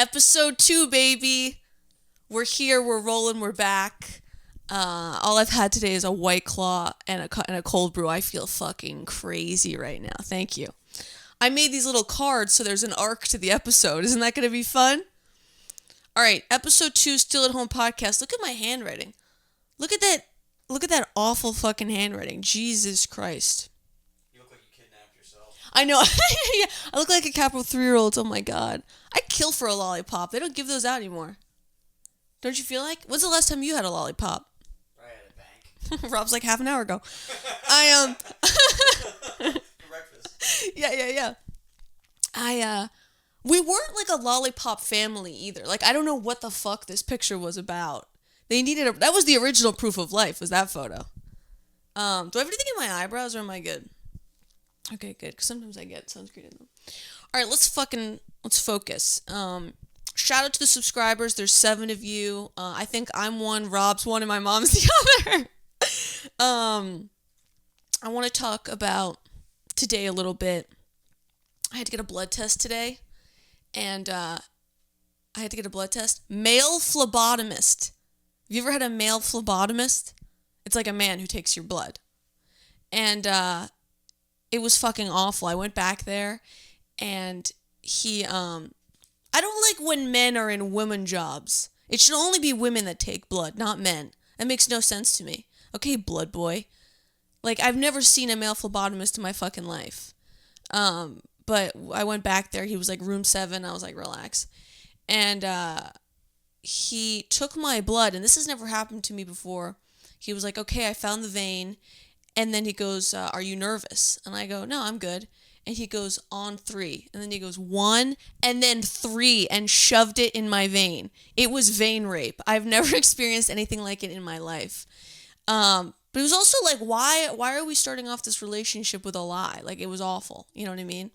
Episode 2, baby. We're here, we're rolling, we're back. All I've had today is a White Claw and a cold brew. I feel fucking crazy right now. Thank you. I made these little cards so there's an arc to the episode. Isn't that going to be fun? All right, episode 2, Still at Home podcast. Look at my handwriting. Look at that awful fucking handwriting. Jesus Christ. You look like you kidnapped yourself. I know. Yeah, I look like a capital 3-year-old. Oh my god. I'd kill for a lollipop. They don't give those out anymore. Don't you feel like? When's the last time you had a lollipop? Right at a bank. Rob's like half an hour ago. Breakfast. Yeah. We weren't like a lollipop family either. Like, I don't know what the fuck this picture was about. They needed that was the original proof of life, was that photo. Do I have anything in my eyebrows or am I good? Okay, good. Because sometimes I get sunscreen in them. All right, let's focus. Shout out to the subscribers. There's 7 of you. I think I'm one, Rob's one, and my mom's the other. I want to talk about today a little bit. I had to get a blood test today. And Male phlebotomist. Have you ever had a male phlebotomist? It's like a man who takes your blood. And it was fucking awful. I went back there and he I don't like when men are in women jobs. It should only be women that take blood, not men. That makes no sense to me. Okay, blood boy. Like, I've never seen a male phlebotomist in my fucking life. But I went back there. He was like room 7. I was like, relax. And he took my blood, and this has never happened to me before. He was like, okay, I found the vein. And then he goes, are you nervous? And I go, no, I'm good. And he goes, on 3. And then he goes, 1, and then 3, and shoved it in my vein. It was vein rape. I've never experienced anything like it in my life. But it was also like, why are we starting off this relationship with a lie? Like, it was awful. You know what I mean?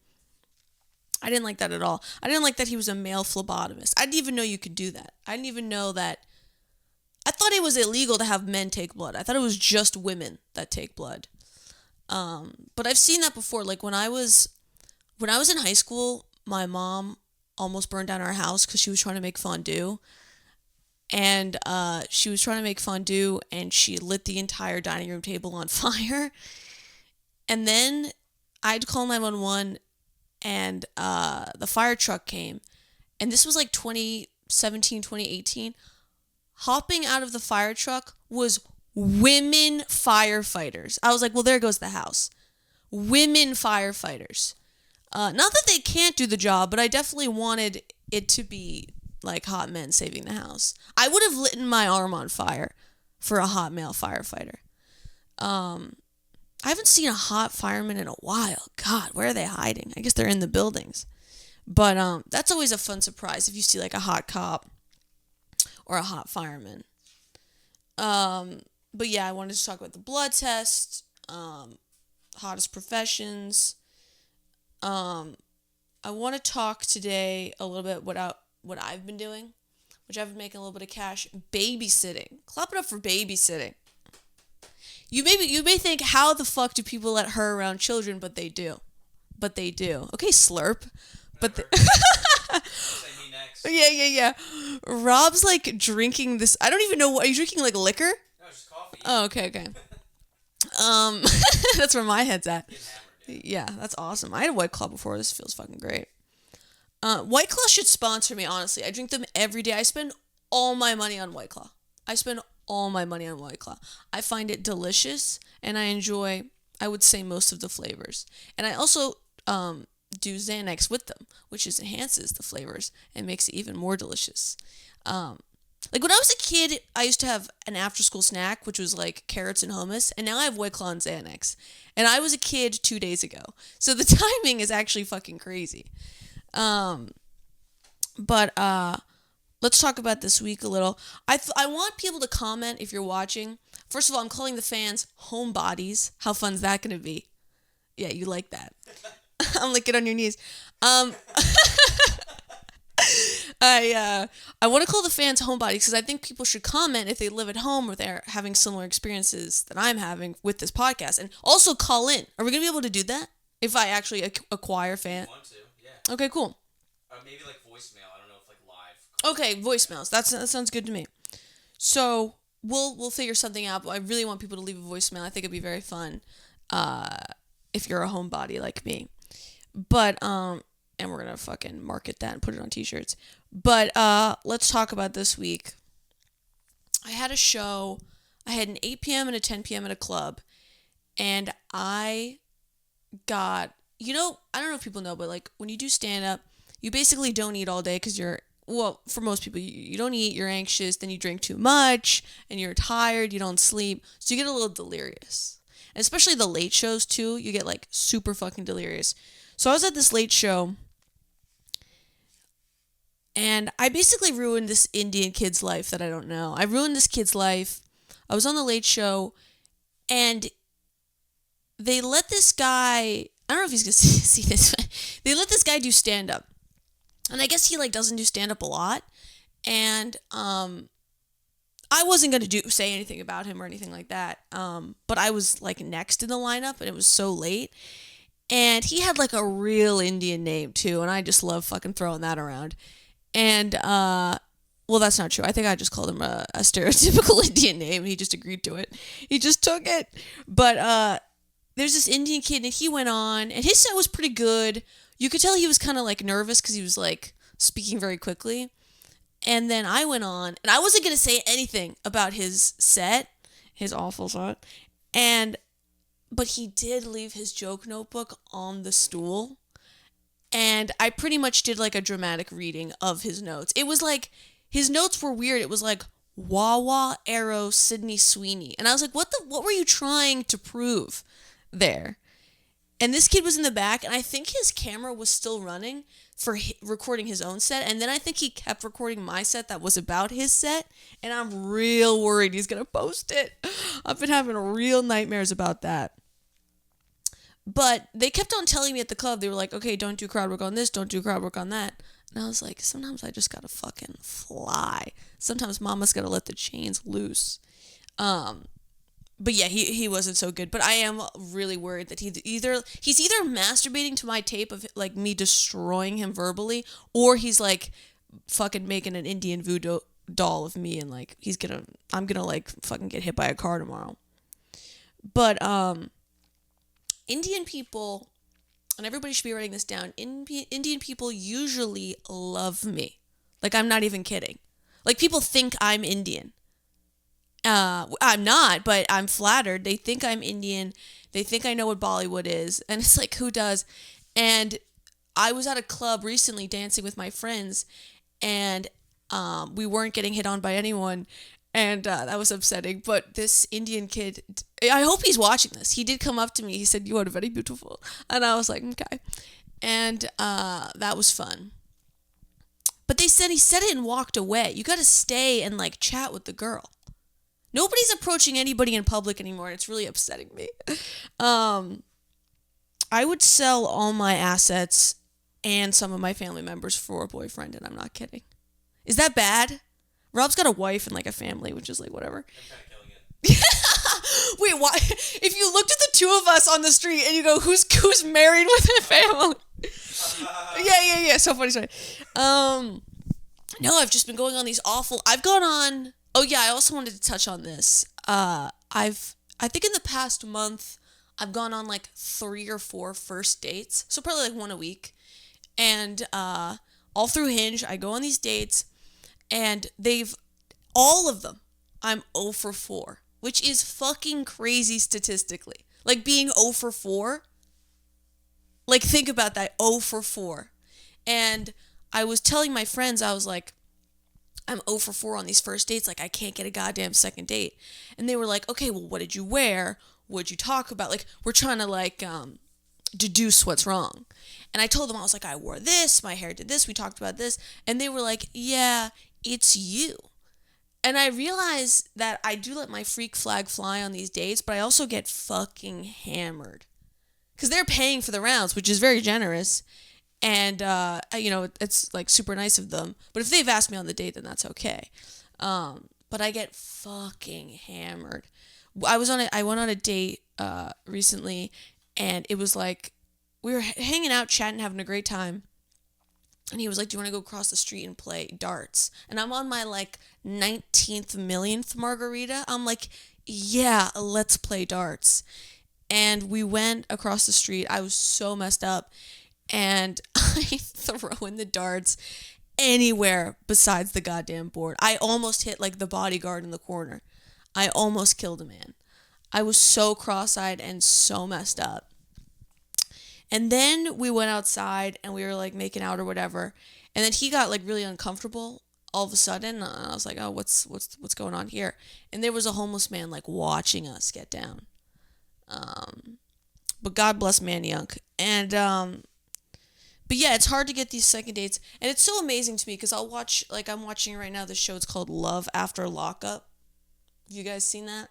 I didn't like that at all. I didn't like that he was a male phlebotomist. I didn't even know you could do that. I didn't even know that. I thought it was illegal to have men take blood. I thought it was just women that take blood. But I've seen that before. Like, when I was in high school, my mom almost burned down our house because she was trying to make fondue. And she was trying to make fondue, and she lit the entire dining room table on fire. And then I'd call 911, and the fire truck came. And this was like 2017, 2018. Hopping out of the fire truck was women firefighters. I was like, well, there goes the house. Women firefighters. Not that they can't do the job, but I definitely wanted it to be like hot men saving the house. I would have lit my arm on fire for a hot male firefighter. I haven't seen a hot fireman in a while. God, where are they hiding? I guess they're in the buildings. But that's always a fun surprise if you see like a hot cop or a hot fireman. But yeah, I wanted to talk about the blood test, hottest professions. I want to talk today a little bit what I've been doing, which I've been making a little bit of cash. Babysitting. Clap it up for babysitting. You may think, how the fuck do people let her around children? But they do. Okay, slurp. But yeah. Rob's like drinking this. I don't even know what. Are you drinking, like liquor? No, it's just coffee. Oh, okay. That's where my head's at. Yeah, that's awesome. I had a White Claw before. This feels fucking great. White Claw should sponsor me, honestly. I drink them every day. I spend all my money on White Claw. I find it delicious, and I enjoy, I would say, most of the flavors. And I also do Xanax with them, which enhances the flavors and makes it even more delicious. Like, when I was a kid, I used to have an after-school snack, which was like carrots and hummus, and now I have White Claw and Xanax. And I was a kid 2 days ago, so the timing is actually fucking crazy. But let's talk about this week a little. I want people to comment if you're watching. First of all, I'm calling the fans homebodies. How fun's that going to be? Yeah, you like that. I'm like, get on your knees. I want to call the fans homebodies because I think people should comment if they live at home or they're having similar experiences that I'm having with this podcast. And also call in. Are we going to be able to do that? If I actually acquire fan? Want to, yeah. Okay, cool. Maybe like voicemail. I don't know if like live Okay, voicemails. That sounds good to me. So we'll figure something out. But I really want people to leave a voicemail. I think it'd be very fun, uh, if you're a homebody like me. But and we're gonna fucking market that and put it on t-shirts. But let's talk about this week. I had a show. I had an 8 p.m. and a 10 p.m. at a club, and I got, I don't know if people know, but like when you do stand up, you basically don't eat all day because well, for most people, you don't eat, you're anxious, then you drink too much, and you're tired, you don't sleep, so you get a little delirious. And especially the late shows too, you get like super fucking delirious. So I was at this late show, and I basically ruined this Indian kid's life that I don't know. I ruined this kid's life. I was on the late show, and they let this guy, I don't know if he's gonna see this, but they let this guy do stand up. And I guess he like doesn't do stand up a lot. And I wasn't gonna say anything about him or anything like that. But I was like next in the lineup, and it was so late. And he had like a real Indian name too, and I just love fucking throwing that around. And well, that's not true. I think I just called him a stereotypical Indian name, and he just agreed to it. He just took it. But there's this Indian kid, and he went on, and his set was pretty good. You could tell he was kind of like nervous because he was like speaking very quickly. And then I went on, and I wasn't going to say anything about his set, his awful set. But he did leave his joke notebook on the stool. And I pretty much did like a dramatic reading of his notes. It was like, his notes were weird. It was like, Wawa, Arrow, Sydney Sweeney. And I was like, what were you trying to prove there? And this kid was in the back, and I think his camera was still running for recording his own set. And then I think he kept recording my set that was about his set. And I'm real worried he's going to post it. I've been having real nightmares about that. But they kept on telling me at the club, they were like, okay, don't do crowd work on this, don't do crowd work on that. And I was like, sometimes I just gotta fucking fly. Sometimes mama's gotta let the chains loose. But yeah, he wasn't so good. But I am really worried that he's either masturbating to my tape of like me destroying him verbally, or he's like fucking making an Indian voodoo doll of me, and like I'm gonna like fucking get hit by a car tomorrow. But Indian people, and everybody should be writing this down, Indian people usually love me. Like, I'm not even kidding. Like, people think I'm Indian. I'm not, but I'm flattered. They think I'm Indian. They think I know what Bollywood is. And it's like, who does? And I was at a club recently dancing with my friends, and we weren't getting hit on by anyone. And that was upsetting. But this Indian kid, I hope he's watching this. He did come up to me. He said, "You are very beautiful." And I was like, okay. And that was fun. But he said it and walked away. You got to stay and like chat with the girl. Nobody's approaching anybody in public anymore. And it's really upsetting me. I would sell all my assets and some of my family members for a boyfriend, and I'm not kidding. Is that bad? Rob's got a wife and like a family, which is like whatever. I'm kind of killing it. Wait, why? If you looked at the two of us on the street and you go, who's married with a family? Yeah. So funny. Sorry. No, I've just been going on these awful. I've gone on. Oh yeah, I also wanted to touch on this. I think in the past month, I've gone on like 3 or 4 first dates. So probably like one a week, and all through Hinge, I go on these dates. And all of them, I'm 0 for 4, which is fucking crazy statistically. Like being 0 for 4. Like think about that, 0 for 4. And I was telling my friends, I was like, I'm 0 for 4 on these first dates. Like I can't get a goddamn second date. And they were like, okay, well, what did you wear? What'd you talk about? Like we're trying to like deduce what's wrong. And I told them, I was like, I wore this, my hair did this, we talked about this. And they were like, yeah, it's you. And I realized that I do let my freak flag fly on these dates, but I also get fucking hammered. Because they're paying for the rounds, which is very generous. And, it's like super nice of them. But if they've asked me on the date, then that's okay. But I get fucking hammered. I went on a date recently, and it was like, we were hanging out, chatting, having a great time. And he was like, do you want to go across the street and play darts? And I'm on my like 19th millionth margarita. I'm like, yeah, let's play darts. And we went across the street. I was so messed up. And I throw in the darts anywhere besides the goddamn board. I almost hit like the bodyguard in the corner. I almost killed a man. I was so cross-eyed and so messed up. And then we went outside and we were like making out or whatever. And then he got like really uncomfortable all of a sudden. And I was like, oh, what's going on here? And there was a homeless man like watching us get down. But God bless Man Young. And but yeah, it's hard to get these second dates. And it's so amazing to me because I'll watch, like I'm watching right now, this show. It's called Love After Lockup. Have you guys seen that?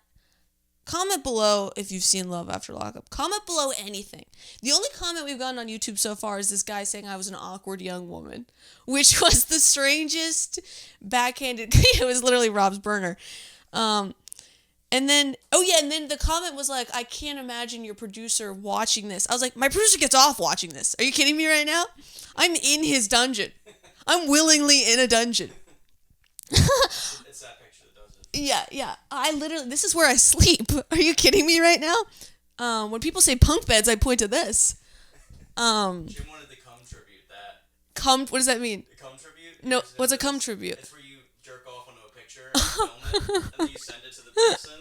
Comment below if you've seen Love After Lockup. Comment below anything. The only comment we've gotten on YouTube so far is this guy saying I was an awkward young woman, which was the strangest backhanded. It was literally Rob's burner. And then the comment was like, I can't imagine your producer watching this. I was like, my producer gets off watching this. Are you kidding me right now? I'm in his dungeon. I'm willingly in a dungeon. It's that picture that does it. Yeah. I literally, this is where I sleep. Are you kidding me right now? When people say punk beds, I point to this. Jim wanted the cum tribute that. What does that mean? The cum tribute? No, what's a cum tribute? It's where you jerk off onto a picture and film it, and then you send it to the person.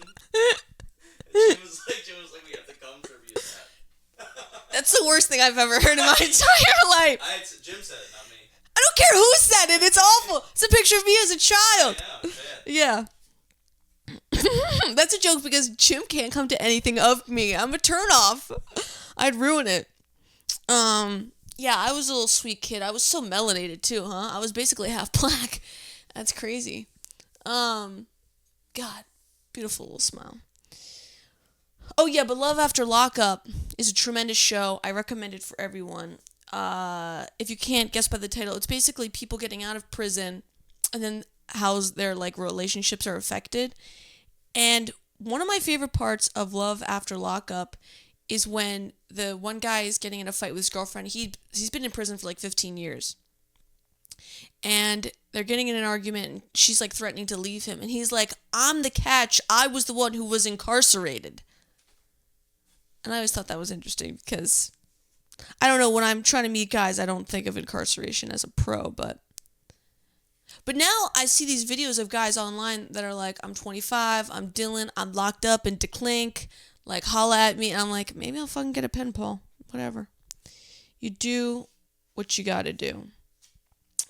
Jim was like, we have to cum tribute that. That's the worst thing I've ever heard in my entire life. Jim said it, not me. I don't care who said it. It's awful. It's a picture of me as a child. Yeah. That's a joke because Jim can't come to anything of me. I'm a turnoff. I'd ruin it. Yeah, I was a little sweet kid. I was so melanated too, huh? I was basically half black. That's crazy. God, beautiful little smile. Oh yeah, but Love After Lockup is a tremendous show. I recommend it for everyone. If you can't guess by the title, it's basically people getting out of prison and then how their like relationships are affected. And one of my favorite parts of Love After Lockup is when the one guy is getting in a fight with his girlfriend. He's been in prison for like 15 years. And they're getting in an argument and she's like threatening to leave him. And he's like, I'm the catch. I was the one who was incarcerated. And I always thought that was interesting because, I don't know, when I'm trying to meet guys, I don't think of incarceration as a pro, but now I see these videos of guys online that are like, I'm 25, I'm Dylan, I'm locked up in DeClink, like, holla at me. And I'm like, maybe I'll fucking get a pen pal, whatever. You do what you gotta do.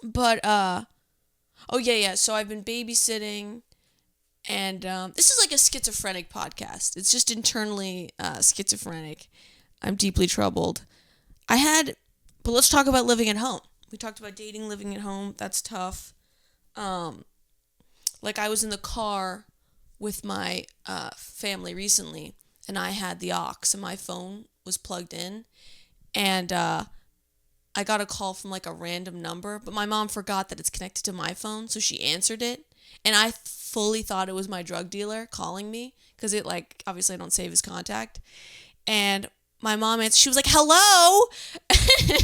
But, so I've been babysitting. And this is like a schizophrenic podcast. It's just internally schizophrenic. I'm deeply troubled. But let's talk about living at home. We talked about dating, living at home. That's tough. Like I was in the car with my family recently, and I had the aux, and my phone was plugged in. And I got a call from like a random number, but my mom forgot that it's connected to my phone, so she answered it. And I fully thought it was my drug dealer calling me because it like, obviously I don't save his contact. And my mom answered, she was like, hello.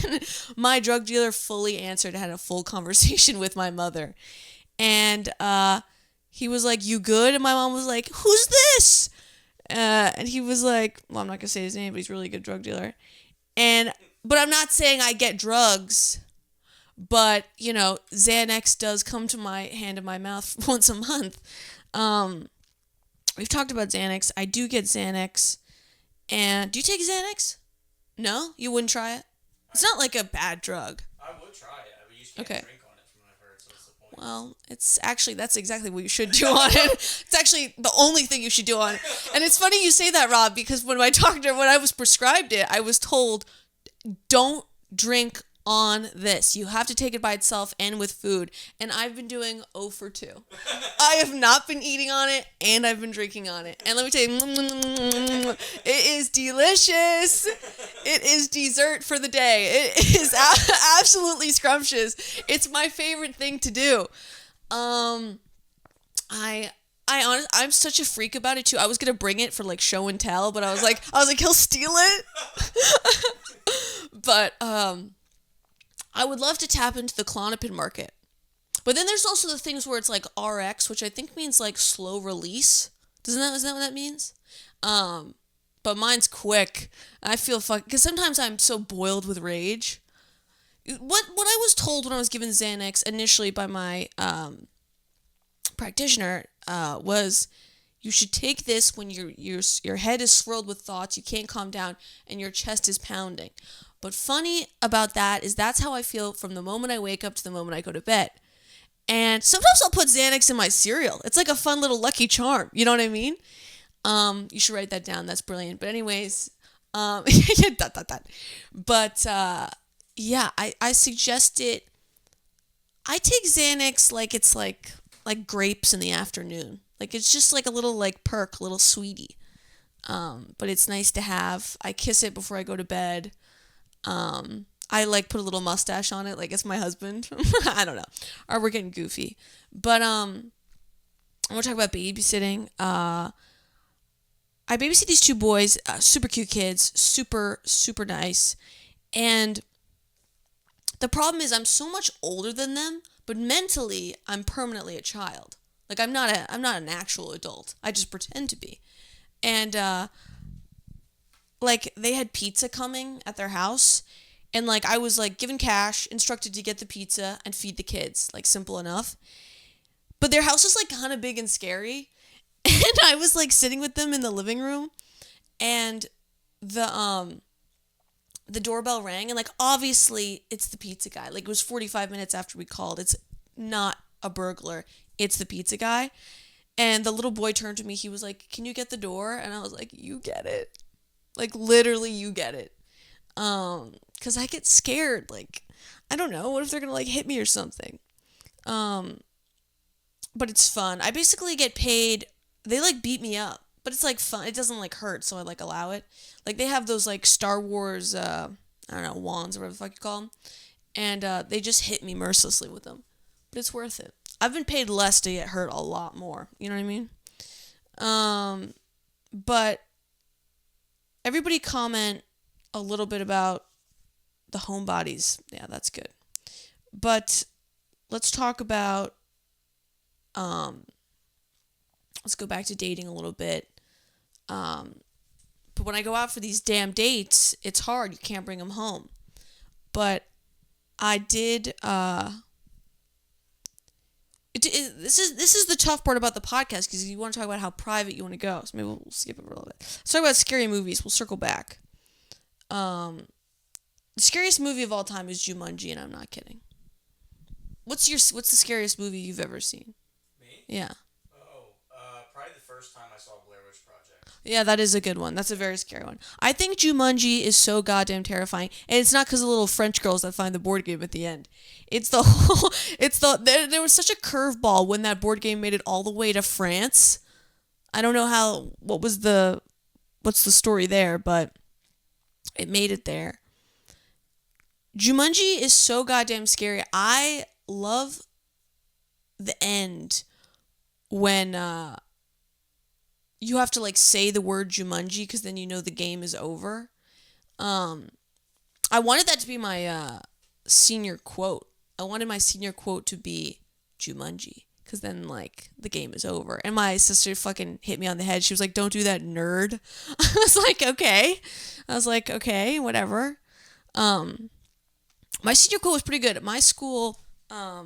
And my drug dealer fully answered, had a full conversation with my mother. And he was like, you good? And my mom was like, who's this? And he was like, well, I'm not going to say his name, but he's a really good drug dealer. But I'm not saying I get drugs. But, you know, Xanax does come to my hand in my mouth once a month. We've talked about Xanax. I do get Xanax. And do you take Xanax? No? You wouldn't try it? It's not like a bad drug. I would try it. I mean, you just can't drink on it from what I've heard, so what's the point? Well, that's exactly what you should do on it. It's actually the only thing you should do on it. And it's funny you say that, Rob, because when I was prescribed it, I was told, don't drink on this. You have to take it by itself and with food. And I've been doing 0 for 2. I have not been eating on it, and I've been drinking on it. And let me tell you, it is delicious. It is dessert for the day. It is absolutely scrumptious. It's my favorite thing to do. I'm such a freak about it too. I was gonna bring it for like show and tell, but I was like, he'll steal it. But I would love to tap into the Klonopin market. But then there's also the things where it's like RX, which I think means like slow release. Is that what that means? But mine's quick. I feel because sometimes I'm so boiled with rage. What I was told when I was given Xanax initially by my practitioner was you should take this when your head is swirled with thoughts, you can't calm down, and your chest is pounding. But funny about that is that's how I feel from the moment I wake up to the moment I go to bed. And sometimes I'll put Xanax in my cereal. It's like a fun little Lucky Charm. You know what I mean? You should write that down. That's brilliant. But anyways, yeah, dot. But yeah, I suggest it. I take Xanax like it's like grapes in the afternoon. Like it's just like a little like perk, a little sweetie. But it's nice to have. I kiss it before I go to bed. I like put a little mustache on it, like it's my husband. I don't know. Or we're getting goofy. But I want to talk about babysitting. I babysit these two boys, super cute kids, super super nice, and the problem is I'm so much older than them, but mentally I'm permanently a child. Like I'm not an actual adult. I just pretend to be. And like they had pizza coming at their house, and like I was like given cash, instructed to get the pizza and feed the kids, like simple enough. But their house was like kind of big and scary, and I was like sitting with them in the living room, and the doorbell rang, and like obviously it's the pizza guy. Like it was 45 minutes after we called. It's not a burglar. It's the pizza guy. And the little boy turned to me. He was like, "Can you get the door?" And I was like, "You get it." Like literally you get it. Cuz I get scared. Like I don't know, what if they're going to like hit me or something? But it's fun. I basically get paid. They like beat me up, but it's like fun. It doesn't like hurt, so I like allow it. Like they have those like Star Wars I don't know, wands or whatever the fuck you call them. And they just hit me mercilessly with them. But it's worth it. I've been paid less to get hurt a lot more. You know what I mean? But everybody comment a little bit about the homebodies. Yeah, that's good. But let's talk about let's go back to dating a little bit. But when I go out for these damn dates, it's hard. You can't bring them home. But I did this is the tough part about the podcast, because you want to talk about how private you want to go. So maybe we'll skip it a little bit. Let's talk about scary movies. We'll circle back. The scariest movie of all time is Jumanji, and I'm not kidding. What's the scariest movie you've ever seen? Me? Yeah. Probably the first time I saw Blair Witch Project. Yeah, that is a good one. That's a very scary one. I think Jumanji is so goddamn terrifying, and it's not because of the little French girls that find the board game at the end. It's the whole. There was such a curveball when that board game made it all the way to France. I don't know what's the story there, but it made it there. Jumanji is so goddamn scary. I love the end when you have to like say the word Jumanji, because then you know the game is over. I wanted that to be my senior quote. I wanted my senior quote to be Jumanji, because then like the game is over. And my sister fucking hit me on the head. She was like, "Don't do that, nerd." I was like, okay, whatever. My senior quote was pretty good. At my school, I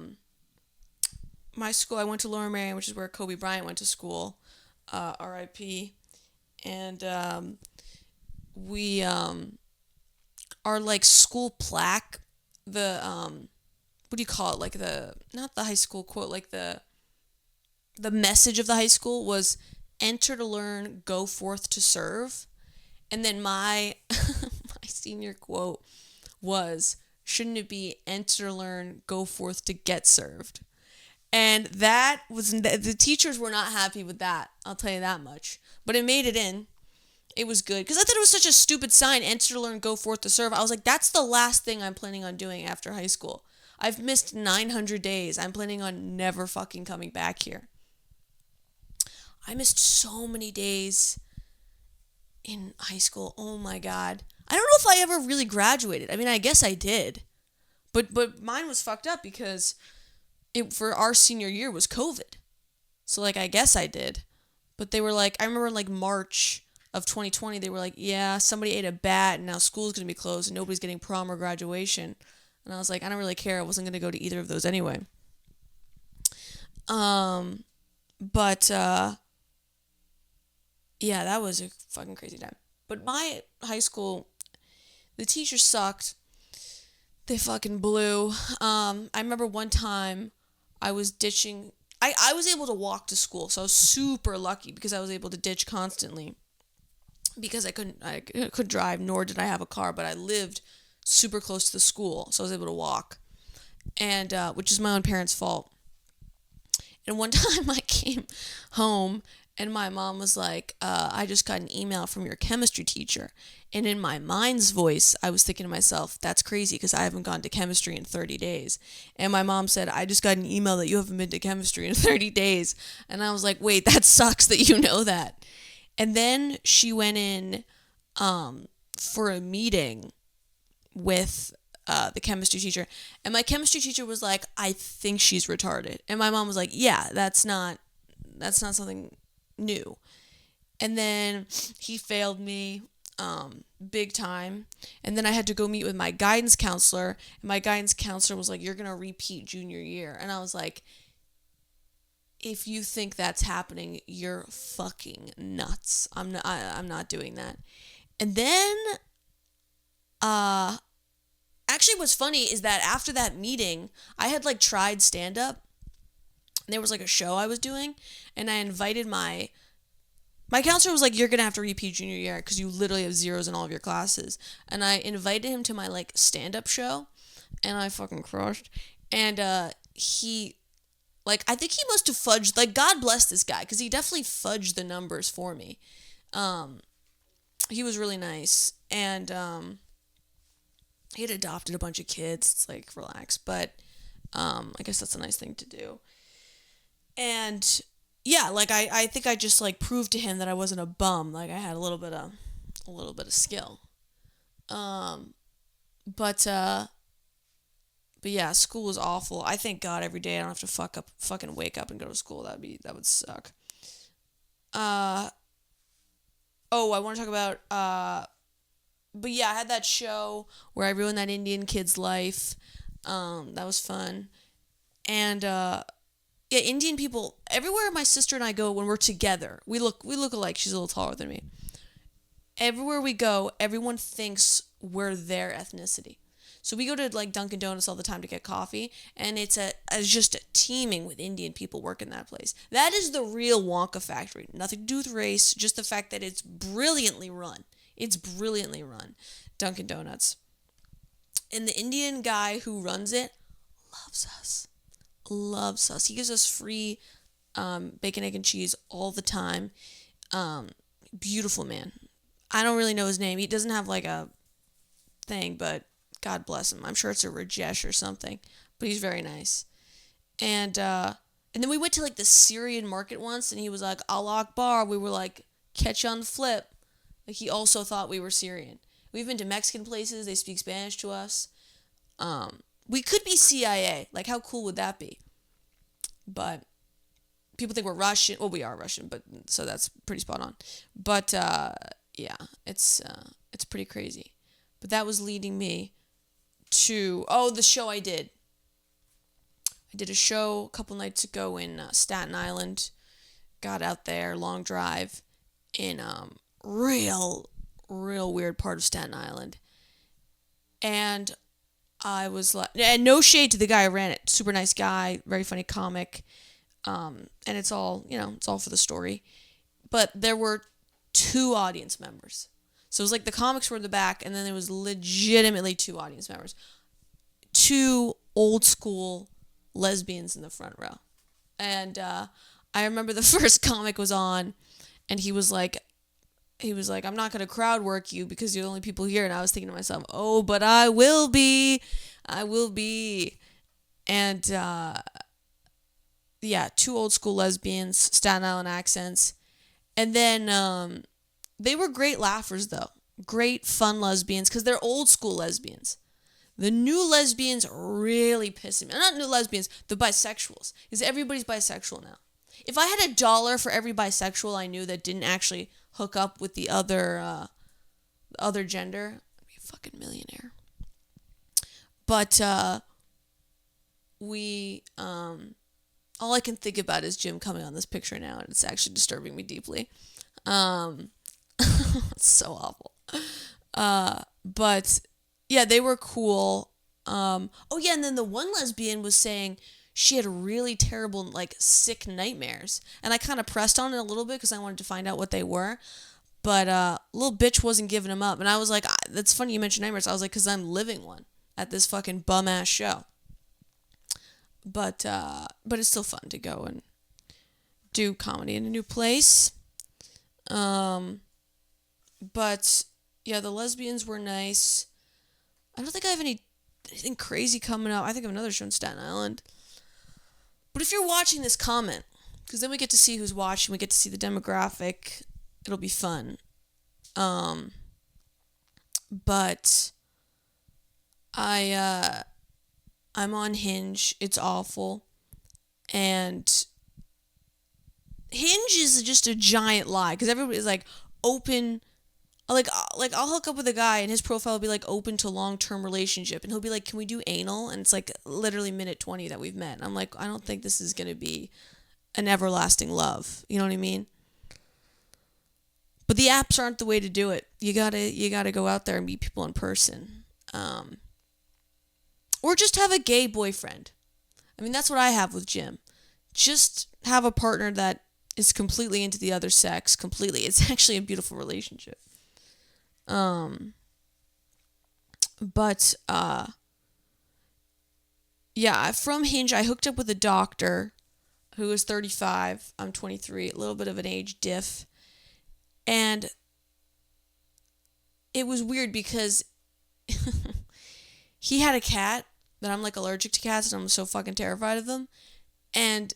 went to Lower Merion, which is where Kobe Bryant went to school. R.I.P. And we our like school plaque, the what do you call it? Like not the high school quote, like the message of the high school was "Enter to learn, go forth to serve." And then my my senior quote was, "Shouldn't it be enter to learn, go forth to get served?" And that was, the teachers were not happy with that. I'll tell you that much. But it made it in. It was good. Because I thought it was such a stupid sign. Enter to learn, go forth to serve. I was like, that's the last thing I'm planning on doing after high school. I've missed 900 days. I'm planning on never fucking coming back here. I missed so many days in high school. Oh my God. I don't know if I ever really graduated. I mean, I guess I did. But mine was fucked up because it for our senior year was COVID. So like I guess I did. But they were like, I remember in like March of 2020, they were like, yeah, somebody ate a bat and now school's going to be closed and nobody's getting prom or graduation. And I was like, I don't really care. I wasn't going to go to either of those anyway. But yeah, that was a fucking crazy time. But my high school, the teachers sucked. They fucking blew. I remember one time I was ditching. I was able to walk to school, so I was super lucky because I was able to ditch constantly. Because I couldn't drive, nor did I have a car, but I lived super close to the school, so I was able to walk, and which is my own parents' fault. And one time I came home and my mom was like, I just got an email from your chemistry teacher. And in my mind's voice, I was thinking to myself, that's crazy because I haven't gone to chemistry in 30 days. And my mom said, I just got an email that you haven't been to chemistry in 30 days. And I was like, wait, that sucks that you know that. And then she went in for a meeting with the chemistry teacher, and my chemistry teacher was like, I think she's retarded. And my mom was like, yeah, that's not something new. And then he failed me big time, and then I had to go meet with my guidance counselor, and my guidance counselor was like, you're gonna repeat junior year. And I was like, if you think that's happening, you're fucking nuts. I'm not doing that. And then actually what's funny is that after that meeting, I had like tried stand up. There was like a show I was doing, and I invited my counselor was like, you're going to have to repeat junior year because you literally have zeros in all of your classes. And I invited him to my like stand up show, and I fucking crushed. And he, like, I think he must have fudged, like, God bless this guy, because he definitely fudged the numbers for me. He was really nice, and he had adopted a bunch of kids. It's like, relax, but I guess that's a nice thing to do. And yeah, like, I think I just, like, proved to him that I wasn't a bum. Like, I had a little bit of skill. But yeah, school was awful. I thank God every day I don't have to fucking wake up and go to school. That would suck. Oh, I want to talk about, but yeah, I had that show where I ruined that Indian kid's life. That was fun. And, yeah, Indian people, everywhere my sister and I go when we're together, we look alike. She's a little taller than me. Everywhere we go, everyone thinks we're their ethnicity. So we go to like Dunkin' Donuts all the time to get coffee, and it's just teeming with Indian people working that place. That is the real Wonka factory. Nothing to do with race, just the fact that it's brilliantly run. Dunkin' Donuts. And the Indian guy who runs it loves us. He gives us free bacon, egg, and cheese all the time. Beautiful man. I don't really know his name. He doesn't have like a thing, but God bless him. I'm sure it's a Rajesh or something, but he's very nice. And then we went to like the Syrian market once, and he was like, Allah Akbar. We were like, catch you on the flip. Like, he also thought we were Syrian. We've been to Mexican places. They speak Spanish to us. We could be CIA. Like, how cool would that be? But people think we're Russian. Well, we are Russian, but so that's pretty spot on. But yeah, it's pretty crazy. But that was leading me to the show I did. I did a show a couple nights ago in Staten Island. Got out there, long drive in real weird part of Staten Island. And I was like, and no shade to the guy who ran it. Super nice guy, very funny comic. And it's all, it's all for the story. But there were 2 audience members. So it was like the comics were in the back, and then there was legitimately 2 audience members. 2 old school lesbians in the front row. And I remember the first comic was on, and he was like, I'm not going to crowd work you because you're the only people here. And I was thinking to myself, oh, but I will be. And yeah, 2 old school lesbians, Staten Island accents. And then they were great laughers, though. Great, fun lesbians, because they're old school lesbians. The new lesbians really pissing me. Not new lesbians, the bisexuals. Because everybody's bisexual now. If I had $1 for every bisexual I knew that didn't actually hook up with the other gender, I'd be a fucking millionaire. But all I can think about is Jim coming on this picture now, and it's actually disturbing me deeply. It's so awful. But yeah, they were cool. Oh yeah, and then the one lesbian was saying she had really terrible, like, sick nightmares, and I kind of pressed on it a little bit because I wanted to find out what they were. But little bitch wasn't giving them up, and I was like, "That's funny you mentioned nightmares." I was like, "Cause I'm living one at this fucking bum ass show." But it's still fun to go and do comedy in a new place. But yeah, the lesbians were nice. I don't think I have anything crazy coming up. I think I have another show in Staten Island. But if you're watching this, comment, because then we get to see who's watching. We get to see the demographic. It'll be fun. But I'm on Hinge. It's awful. And Hinge is just a giant lie, because everybody's like open. Like I'll hook up with a guy and his profile will be like open to long-term relationship, and he'll be like, "Can we do anal?" And it's like literally minute 20 that we've met. And I'm like, I don't think this is gonna be an everlasting love. You know what I mean? But the apps aren't the way to do it. You gotta go out there and meet people in person, or just have a gay boyfriend. I mean, that's what I have with Jim. Just have a partner that is completely into the other sex. Completely, it's actually a beautiful relationship. But yeah, from Hinge, I hooked up with a doctor who is 35. I'm 23, a little bit of an age diff. And it was weird because he had a cat that I'm like allergic to cats, and I'm so fucking terrified of them. And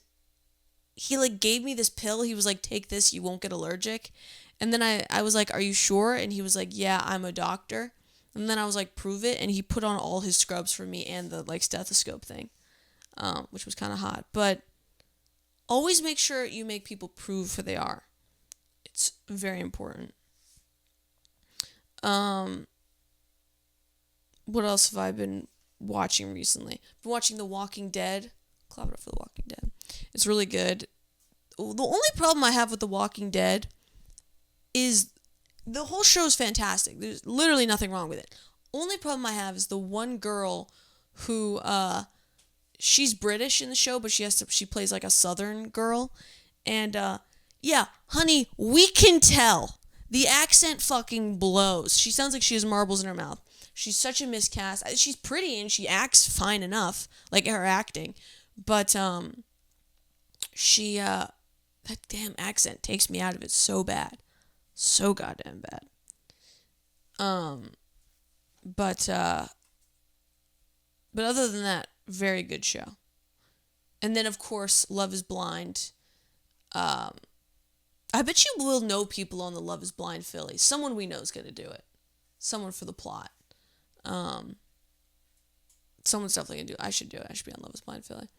he like gave me this pill. He was like, "Take this, you won't get allergic." And then I was like, "Are you sure?" And he was like, "Yeah, I'm a doctor." And then I was like, "Prove it." And he put on all his scrubs for me and the like stethoscope thing, which was kind of hot. But always make sure you make people prove who they are. It's very important. What else have I been watching recently? I've been watching The Walking Dead. Clap it up for The Walking Dead. It's really good. The only problem I have with The Walking Dead is the whole show is fantastic. There's literally nothing wrong with it. Only problem I have is the one girl who she's British in the show, but she plays like a Southern girl, and yeah, honey, we can tell. The accent fucking blows. She sounds like she has marbles in her mouth. She's such a miscast. She's pretty and she acts fine enough, like her acting, but she that damn accent takes me out of it so bad. So goddamn bad. But other than that, very good show. And then of course, Love is Blind. I bet you will know people on the Love is Blind Philly. Someone we know is gonna do it. Someone for the plot. Someone's definitely gonna do it. I should do it. I should be on Love is Blind Philly.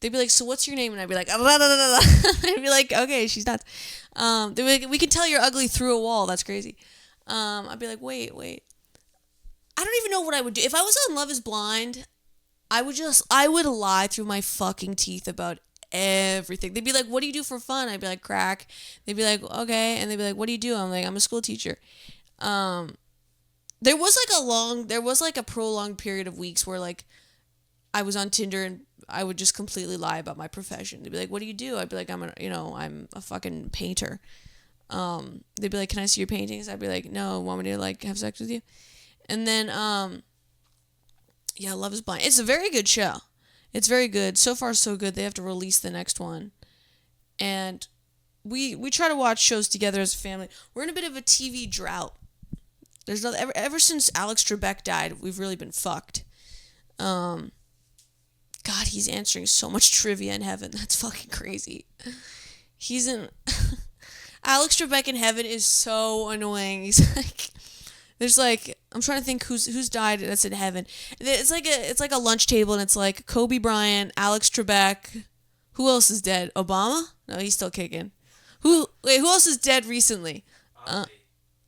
They'd be like, "So what's your name?" And I'd be like, blah, blah, blah, blah. I'd be like, "Okay, she's nuts." They'd be like, "We can tell you're ugly through a wall. That's crazy." I'd be like, wait. I don't even know what I would do. If I was on Love is Blind, I would lie through my fucking teeth about everything. They'd be like, "What do you do for fun?" I'd be like, "Crack." They'd be like, "Okay." And they'd be like, "What do you do?" I'm like, "I'm a school teacher." There was like a prolonged period of weeks where like I was on Tinder and I would just completely lie about my profession. They'd be like, "What do you do?" I'd be like, I'm a fucking painter." They'd be like, "Can I see your paintings?" I'd be like, "No, want me to like have sex with you?" And then yeah, Love is Blind. It's a very good show. It's very good. So far so good. They have to release the next one. And we try to watch shows together as a family. We're in a bit of a TV drought. There's no ever since Alex Trebek died, we've really been fucked. God, he's answering so much trivia in heaven. That's fucking crazy. He's in Alex Trebek in heaven is so annoying. He's like, there's like I'm trying to think who's died that's in heaven. It's like a lunch table, and it's like Kobe Bryant, Alex Trebek. Who else is dead? Obama? No, he's still kicking. Who else is dead recently? Ozzy.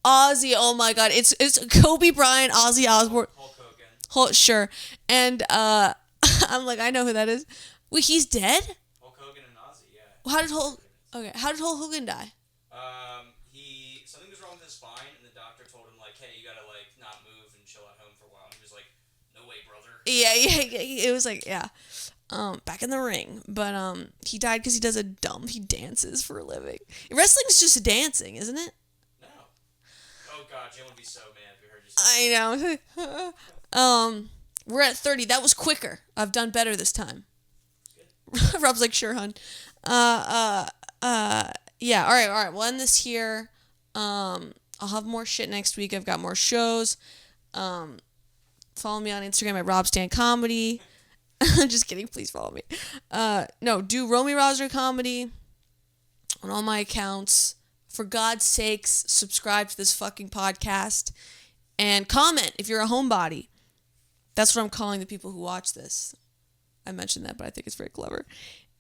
Ozzy. Oh my God, it's Kobe Bryant, Ozzy Osbourne. Hulk Hogan. Sure. And I'm like, I know who that is. Wait, he's dead? Hulk Hogan and Ozzy, yeah. How did Hulk Hogan die? Something was wrong with his spine, and the doctor told him like, "Hey, you gotta like not move and chill at home for a while." And he was like, "No way, brother." Yeah. It was like, yeah. Back in the ring, but he died because he dances for a living. Wrestling's just dancing, isn't it? No. Oh God, Jim would be so mad if we heard you say I know. We're at 30. That was quicker. I've done better this time. Rob's like, sure, hun. Yeah. All right. We'll end this here. I'll have more shit next week. I've got more shows. Follow me on Instagram at RobStanComedy. Just kidding. Please follow me. No, do Romy Rosner Comedy on all my accounts. For God's sakes, subscribe to this fucking podcast and comment if you're a homebody. That's what I'm calling the people who watch this. I mentioned that, but I think it's very clever.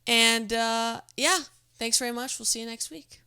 And yeah, thanks very much. We'll see you next week.